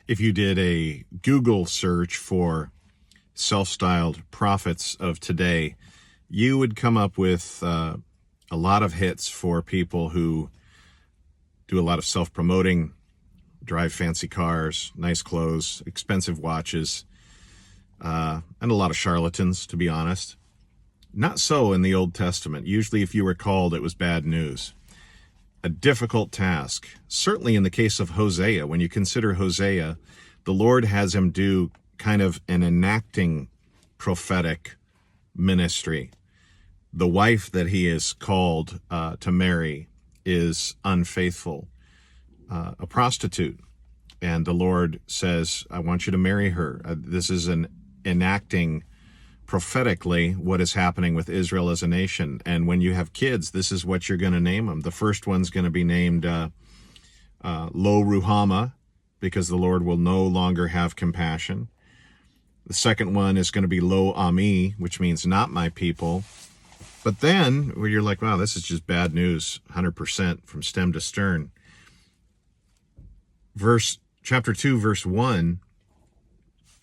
If you did a Google search for self-styled prophets of today, you would come up with a lot of hits for people who do a lot of self-promoting, drive fancy cars, nice clothes, expensive watches, and a lot of charlatans, to be honest. Not so in the Old Testament. Usually if you were called, it was bad news. A difficult task. Certainly in the case of Hosea, when you consider Hosea, the Lord has him do kind of an enacting prophetic ministry. The wife that he is called to marry is unfaithful, a prostitute. And the Lord says, I want you to marry her. This is an enacting prophetically what is happening with Israel as a nation. And when you have kids, this is what you're going to name them. The first one's going to be named Lo Ruhama, because the Lord will no longer have compassion. The second one is going to be Lo Ami, which means not my people. But then, where you're like, wow, this is just bad news, 100% from stem to stern. Chapter 2, verse 1,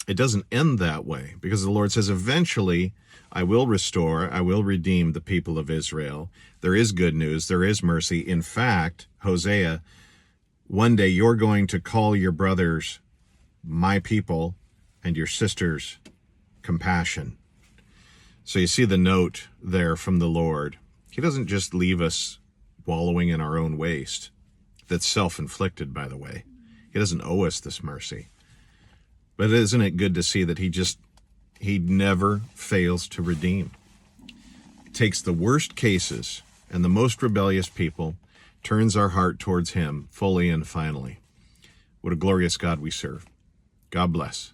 it doesn't end that way, because the Lord says, eventually I will restore, I will redeem the people of Israel. There is good news, there is mercy. In fact, Hosea, one day you're going to call your brothers my people and your sisters compassion. So you see the note there from the Lord. He doesn't just leave us wallowing in our own waste. That's self-inflicted, by the way. He doesn't owe us this mercy. But isn't it good to see that he never fails to redeem? He takes the worst cases and the most rebellious people, turns our heart towards him fully and finally. What a glorious God we serve. God bless.